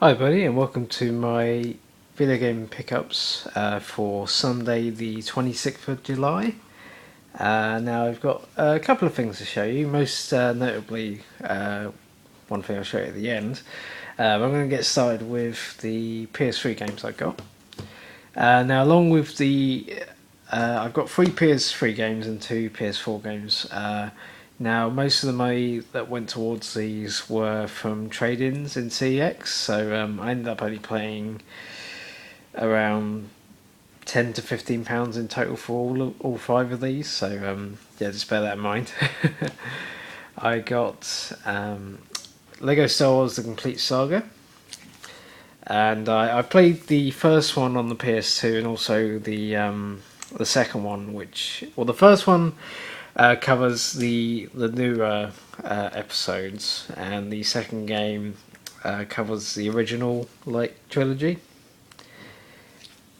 Hi, buddy, and welcome to my video game pickups for Sunday, the 26th of July. Now, I've got a couple of things to show you, most notably, one thing I'll show you at the end. I'm going to get started with the PS3 games I've got. Now, along with I've got three PS3 games and two PS4 games. Now, most of the money that went towards these were from trade-ins in CEX, so I ended up only playing around £10 to £15 in total for all five of these. So yeah, just bear that in mind. I got Lego Star Wars: The Complete Saga, and I played the first one on the PS2 and also the second one, the first one covers the newer episodes, and the second game covers the original trilogy,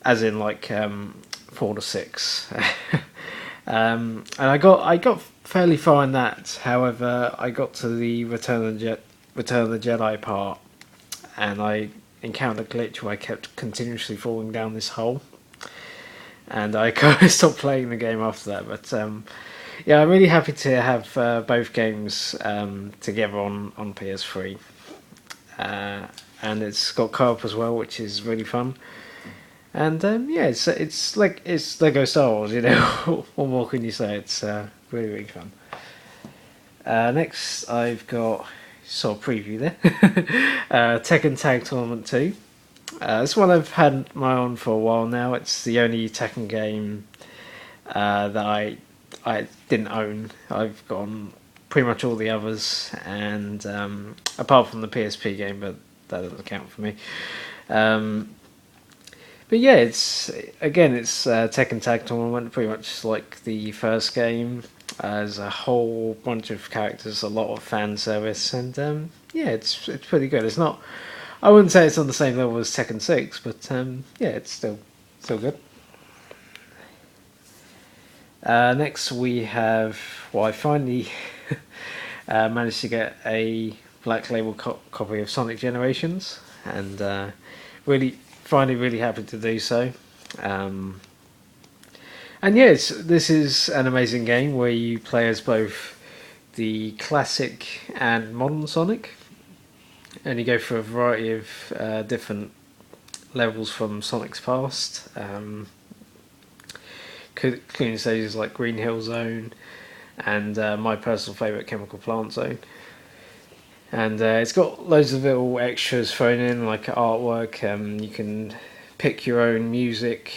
as in 4 to 6. And I got fairly far in that. However, I got to the Return of the Jedi part, and I encountered a glitch where I kept continuously falling down this hole, and I kind of stopped playing the game after that. But yeah, I'm really happy to have both games together on PS3, and it's got co-op as well, which is really fun. And yeah, it's Lego Star Wars, you know. What more can you say? It's really fun. Next, I've got sort of preview there. Tekken Tag Tournament 2. This one I've had my own for a while now. It's the only Tekken game that I didn't own. I've gotten pretty much all the others, and apart from the PSP game, but that doesn't count for me. But yeah, it's Tekken Tag Tournament, pretty much like the first game. There's a whole bunch of characters, a lot of fan service, and yeah, it's pretty good. It's not, I wouldn't say it's on the same level as Tekken 6, but yeah, it's still good. Next we have, I finally managed to get a Black Label copy of Sonic Generations, and finally really happy to do so. And yes, this is an amazing game where you play as both the classic and modern Sonic, and you go through a variety of different levels from Sonic's past, including stages like Green Hill Zone and my personal favourite, Chemical Plant Zone. And it's got loads of little extras thrown in, like artwork. You can pick your own music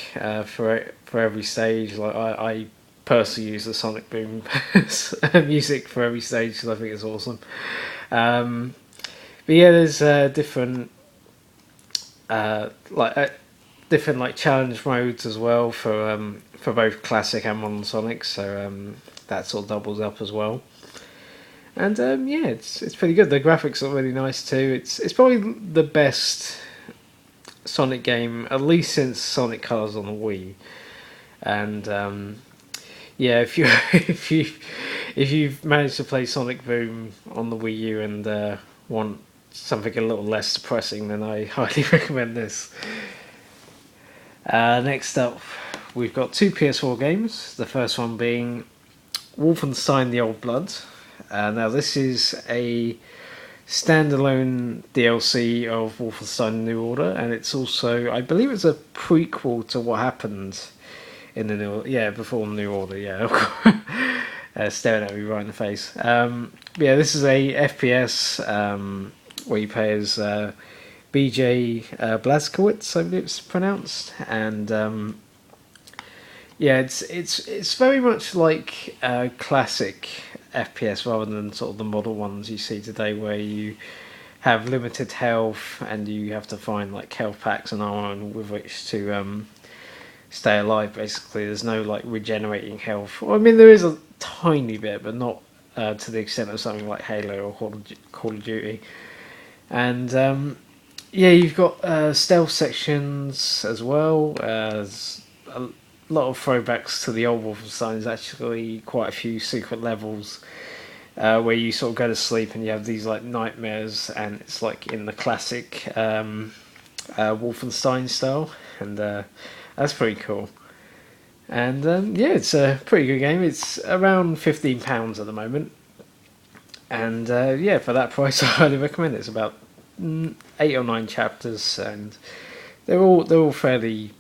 for every stage. Like I personally use the Sonic Boom music for every stage because I think it's awesome. But yeah, there's different different challenge modes as well for both classic and modern Sonic. So that sort of doubles up as well. And yeah, it's pretty good. The graphics are really nice too. It's probably the best Sonic game, at least since Sonic Colors on the Wii. And yeah, if you if you've managed to play Sonic Boom on the Wii U and want something a little less depressing, then I highly recommend this. Next up, we've got two PS4 games. The first one being Wolfenstein The Old Blood. Now this is a standalone DLC of Wolfenstein New Order, and it's also, I believe it's a prequel to what happened in the before the New Order, staring at me right in the face. Yeah, this is a FPS where you play as BJ Blazkowicz, I believe it's pronounced, and yeah, it's very much like a classic FPS rather than sort of the model ones you see today, where you have limited health and you have to find health packs and armor with which to stay alive. Basically, there's no regenerating health. Well, I mean, there is a tiny bit, but not to the extent of something like Halo or Call of Duty. And yeah, you've got stealth sections as well. There's a lot of throwbacks to the old Wolfenstein. There's actually quite a few secret levels where you sort of go to sleep and you have these like nightmares, and it's like in the classic Wolfenstein style, and that's pretty cool. And yeah, it's a pretty good game. It's around £15 at the moment, and yeah, for that price, I highly recommend it. It's about 8 or 9 chapters, and they're all fairly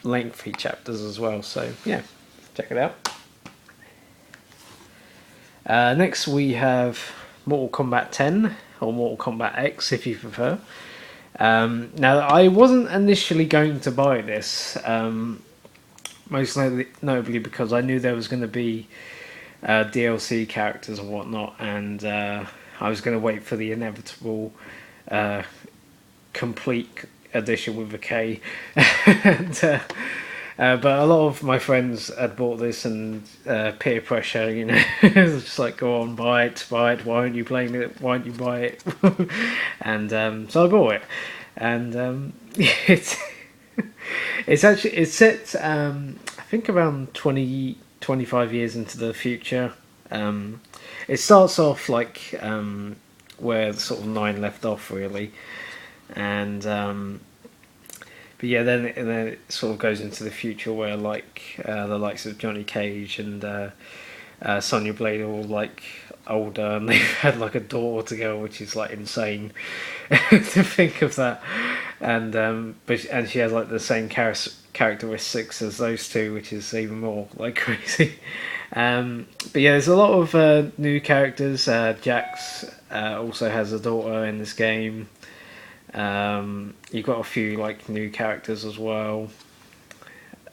lengthy chapters as well. So yeah, check it out. Next we have Mortal Kombat 10 or Mortal Kombat X, if you prefer. Now I wasn't initially going to buy this, most notably because I knew there was going to be DLC characters and whatnot, and I was going to wait for the inevitable complete edition with a K. And, but a lot of my friends had bought this, and peer pressure, it's just like, go on, buy it. Why aren't you playing it? Why don't you buy it? And so I bought it, and it's it's set I think around 25 years into the future. It starts off like where the sort of 9 left off, really, and but yeah, then it sort of goes into the future where like the likes of Johnny Cage and Sonya Blade are all like older, and they've had like a daughter together, which is like insane to think of that. And and she has like the same characteristics as those two, which is even more like crazy. But yeah, there's a lot of new characters. Jax also has a daughter in this game. You've got a few like new characters as well,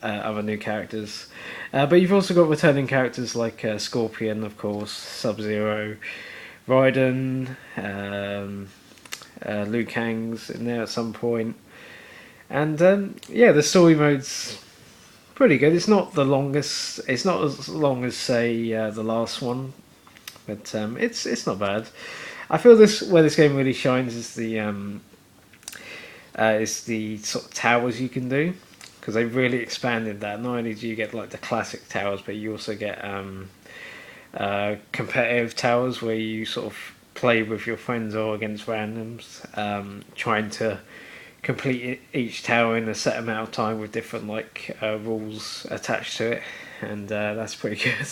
other new characters, but you've also got returning characters like Scorpion, of course, Sub-Zero, Raiden, Liu Kang's in there at some point, and yeah, the story mode's pretty good. It's not the longest. It's not as long as say the last one, but it's not bad. I feel where this game really shines is the sort of towers you can do, because they've really expanded that. Not only do you get like the classic towers, but you also get competitive towers where you sort of play with your friends or against randoms, trying to complete each tower in a set amount of time with different like rules attached to it, and that's pretty good.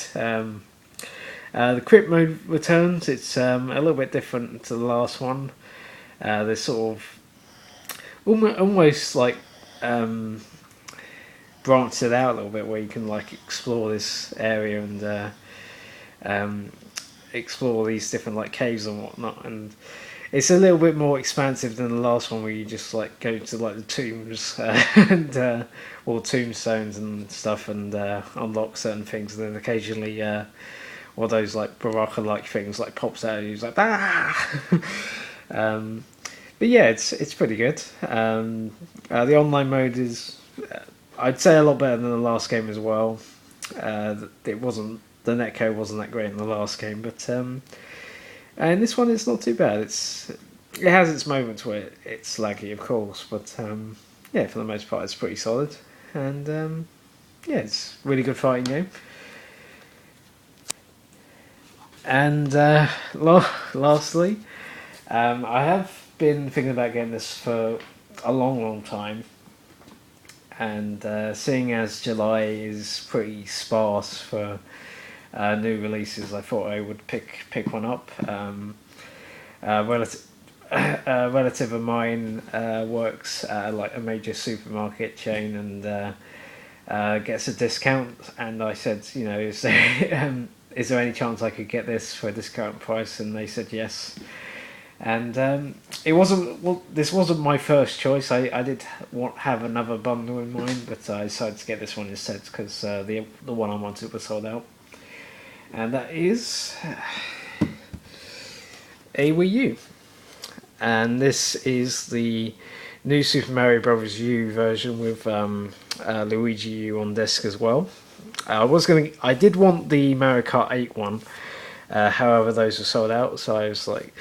The crit mode returns. It's a little bit different to the last one. There's sort of almost like branched it out a little bit, where you can like explore this area and explore these different like caves and whatnot, and it's a little bit more expansive than the last one, where you just like go to like the tombs and or tombstones and stuff, and unlock certain things, and then occasionally one of those like Baraka like things like pops out and you're like but yeah, it's pretty good. The online mode is, I'd say, a lot better than the last game as well. The netcode wasn't that great in the last game, but and this one it's not too bad. It has its moments where it's laggy, of course, but yeah, for the most part, it's pretty solid, and yeah, it's a really good fighting game. And lastly, I have been thinking about getting this for a long time, and seeing as July is pretty sparse for new releases, I thought I would pick one up. A relative of mine works at like a major supermarket chain, and gets a discount, and I said, is there any chance I could get this for a discount price? And they said yes. And this wasn't my first choice. I did have another bundle in mind, but I decided to get this one instead, because the one I wanted was sold out. And that is a Wii U. And this is the new Super Mario Bros. U version with Luigi U on disc as well. I did want the Mario Kart 8 one, however those were sold out, so I was like,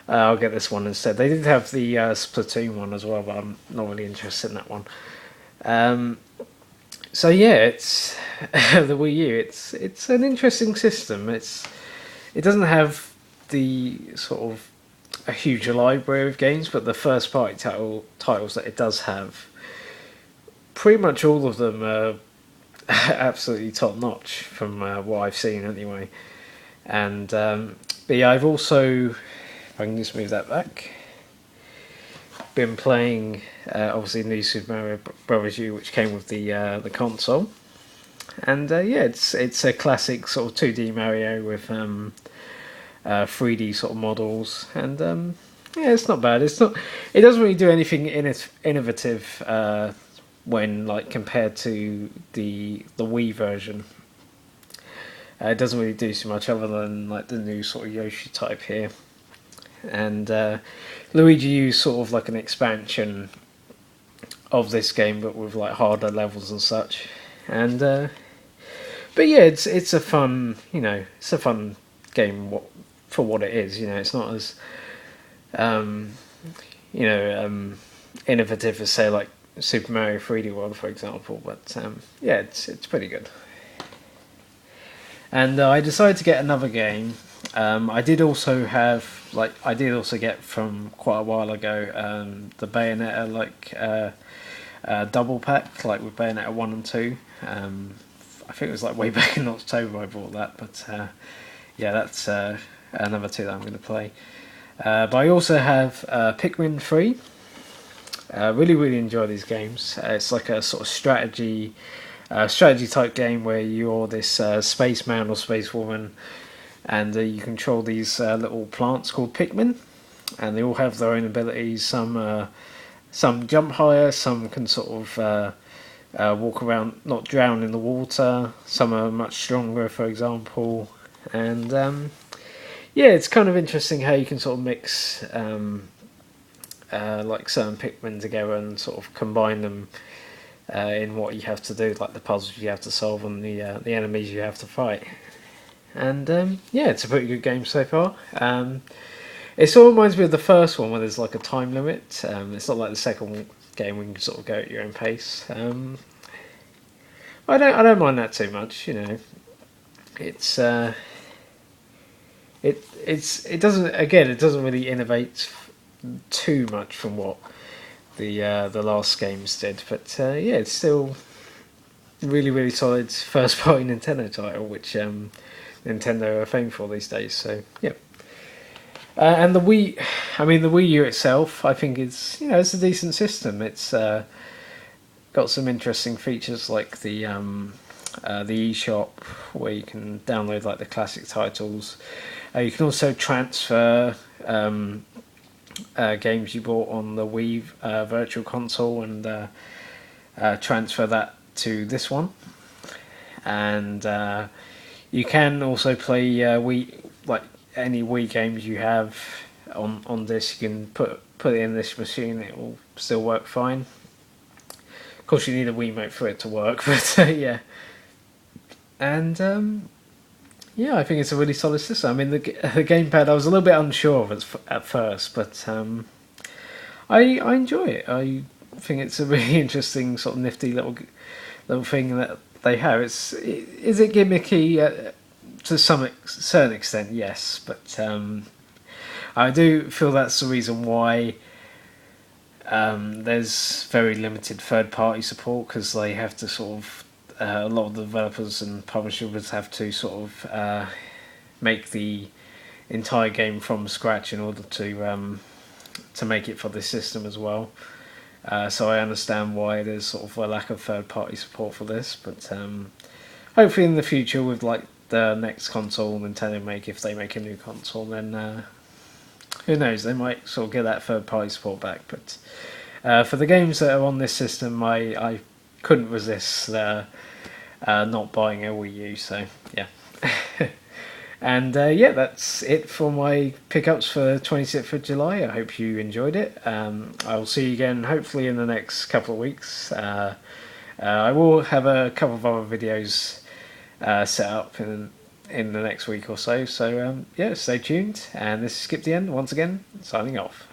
I'll get this one instead. They did have the Splatoon one as well, but I'm not really interested in that one. So yeah, it's the Wii U. It's an interesting system. It's it doesn't have the sort of a huge library of games, but the first party titles that it does have, pretty much all of them are absolutely top notch from what I've seen anyway. And but yeah, I've also, if I can just move that back, been playing obviously New Super Mario Brothers U, which came with the console, and yeah, it's a classic sort of 2D Mario with 3D sort of models, and yeah, it's not bad. It doesn't really do anything innovative when like compared to the Wii version. It doesn't really do too much other than like the new sort of Yoshi type here, and Luigi U's sort of like an expansion of this game, but with like harder levels and such. And but yeah, it's a fun, it's a fun game for what it is. It's not as innovative as say like Super Mario 3D World, for example. But yeah, it's pretty good. And I decided to get another game. I did also get from quite a while ago the Bayonetta double pack, like with Bayonetta 1 and 2. I think it was like way back in October I bought that, but yeah, that's another two that I'm going to play. But I also have Pikmin 3. Really enjoy these games. It's like a sort of strategy type game where you're this spaceman or spacewoman, and you control these little plants called Pikmin, and they all have their own abilities. Some jump higher, some can sort of walk around, not drown in the water. Some are much stronger, for example, and yeah, it's kind of interesting how you can sort of mix like certain Pikmin together and sort of combine them in what you have to do, like the puzzles you have to solve and the enemies you have to fight. And yeah, it's a pretty good game so far. It sort of reminds me of the first one where there's like a time limit. It's not like the second game where you can sort of go at your own pace. I don't mind that too much. It's it doesn't really innovate too much from what the last games did, but yeah, it's still really solid first party Nintendo title, which Nintendo are famed for these days. So yeah. And the Wii U itself, I think it's a decent system. It's got some interesting features like the eShop, where you can download like the classic titles. You can also transfer games you bought on the Wii Virtual Console and transfer that to this one. And you can also play Wii, like any Wii games you have on this. You can put it in this machine; it will still work fine. Of course, you need a Wiimote for it to work, but yeah. And yeah, I think it's a really solid system. I mean, the gamepad I was a little bit unsure of at first, but I enjoy it. I think it's a really interesting, sort of nifty little thing that they have. Is it gimmicky to some certain extent? Yes, but I do feel that's the reason why there's very limited third-party support, because they have to sort of a lot of the developers and publishers have to sort of make the entire game from scratch in order to make it for this system as well. So I understand why there's sort of a lack of third-party support for this, but hopefully in the future, with like the next console Nintendo make, if they make a new console, then who knows, they might sort of get that third-party support back. But for the games that are on this system, I couldn't resist not buying a Wii U, so yeah. And yeah, that's it for my pickups for 26th of July. I hope you enjoyed it. I'll see you again hopefully in the next couple of weeks. I will have a couple of other videos set up in the next week or so. So yeah, stay tuned. And this is Skip the End once again, signing off.